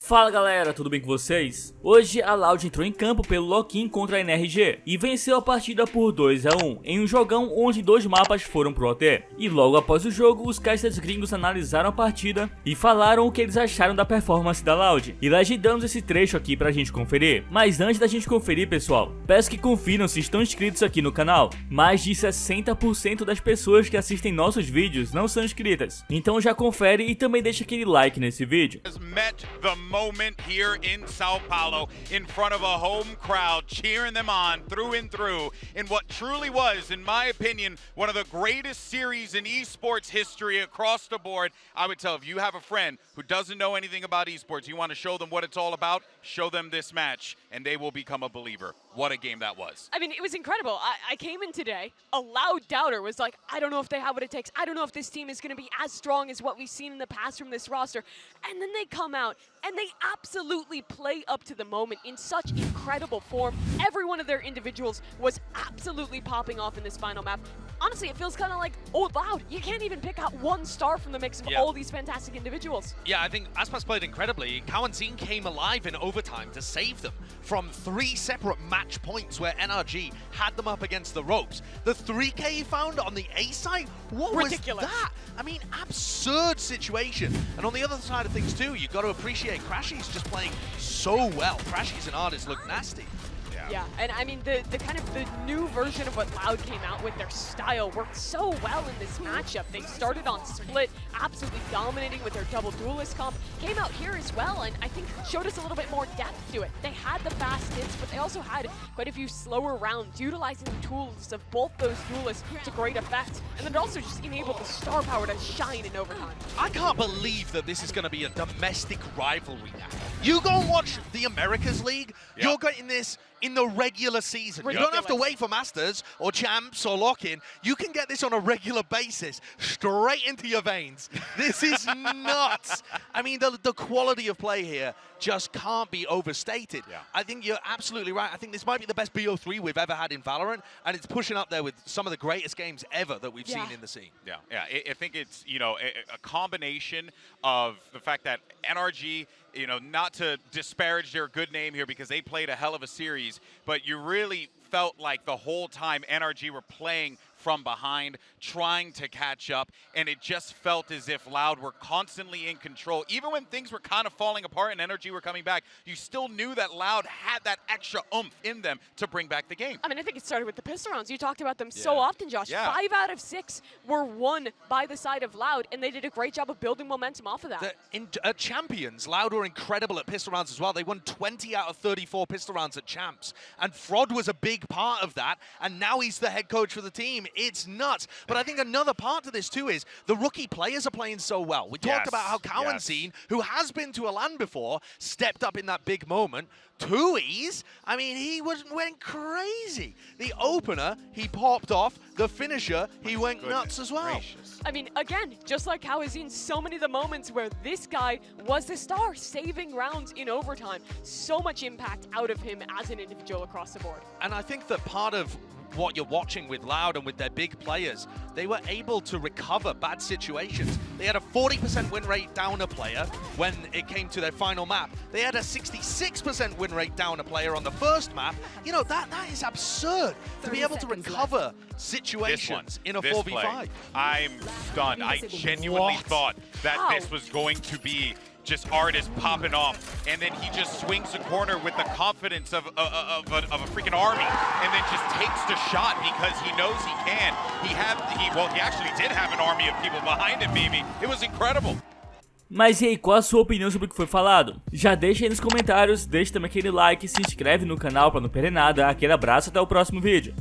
Fala galera, tudo bem com vocês? Hoje a Loud entrou em campo pelo lock-in contra a NRG e venceu a partida por 2-1 em um jogão onde 2 mapas foram pro OT. E logo após o jogo, os casters gringos analisaram a partida e falaram o que eles acharam da performance da Loud. E legendamos esse trecho aqui pra gente conferir. Mas antes da gente conferir, pessoal, peço que confiram se estão inscritos aqui no canal. Mais de 60% das pessoas que assistem nossos vídeos não são inscritas. Então já confere e também deixa aquele like nesse vídeo. Moment here in Sao Paulo in front of a home crowd cheering them on through and through in what truly was, in my opinion, one of the greatest series in esports history across the board. I would tell if you have a friend who doesn't know anything about esports, you want to show them what it's all about, show them this match and they will become a believer. What a game that was. I mean, it was incredible. I came in today, a loud doubter was like, I don't know if they have what it takes. I don't know if this team is going to be as strong as what we've seen in the past from this roster. And then they come out and they absolutely play up to the moment in such incredible form. Every one of their individuals was absolutely popping off in this final map. Honestly, it feels kind of like old Loud. You can't even pick out one star from the mix of all these fantastic individuals. Yeah, I think Aspas played incredibly. Kawanzin came alive in overtime to save them from 3 separate match points where NRG had them up against the ropes. The 3K he found on the A side? What Ridiculous. was that? I mean, absurd situation. And on the other side of things too, you've got to appreciate Crashy's just playing so well. Crashy's and artist look nasty. Yeah, and I mean, the kind of the new version of what Loud came out with, their style worked so well in this matchup. They started on Split, absolutely dominating with their double duelist comp, came out here as well, and I think showed us a little bit more depth to it. They had the fast hits, but they also had quite a few slower rounds, utilizing the tools of both those duelists to great effect, and then also just enabled the star power to shine in overtime. I can't believe that this is going to be a domestic rivalry now. You go and watch the Americas League, you're getting this in the regular season. Ridiculous. You don't have to wait for Masters or Champs or Lock-In. You can get this on a regular basis, straight into your veins. This is nuts. I mean, the quality of play here just can't be overstated. Yeah. I think you're absolutely right. I think this might be the best BO3 we've ever had in Valorant, and it's pushing up there with some of the greatest games ever that we've seen in the scene. Yeah, I think it's, you know, a combination of the fact that NRG, you know, not to disparage their good name here because they played a hell of a series, but you really felt like the whole time NRG were playing from behind, trying to catch up, and it just felt as if Loud were constantly in control. Even when things were kind of falling apart and NRG were coming back, you still knew that Loud had that extra oomph in them to bring back the game. I mean, I think it started with the pistol rounds. You talked about them so often, Josh. Yeah. 5 out of 6 were won by the side of Loud, and they did a great job of building momentum off of that. At Champions, Loud were incredible at pistol rounds as well. They won 20 out of 34 pistol rounds at Champs. And Frod was a big part of that, and now he's the head coach for the team. It's nuts. But I think another part to this too is the rookie players are playing so well. We talked about how Kawanzin, who has been to a LAN before, stepped up in that big moment. Tui's, I mean, he went crazy. The opener, he popped off. The finisher, he went nuts as well. Gracious. I mean, again, just like how is in so many of the moments where this guy was the star, saving rounds in overtime. So much impact out of him as an individual across the board. And I think that part of what you're watching with Loud and with their big players, they were able to recover bad situations. They had a 40% win rate down a player when it came to their final map. They had a 66% win rate down a player on the first map. You know, that is absurd to be able to recover situations in a 4v5. Play, I'm stunned. I genuinely thought that this was going to be just artist popping off, and then he just swings the corner with the confidence of a freaking army, and then just takes the shot because he knows he can. He actually did have an army of people behind him, baby. It was incredible. Mas e aí, qual a sua opinião sobre o que foi falado? Já deixa aí nos comentários, deixa também aquele like, se inscreve no canal pra não perder nada. Aquele abraço, até o próximo vídeo.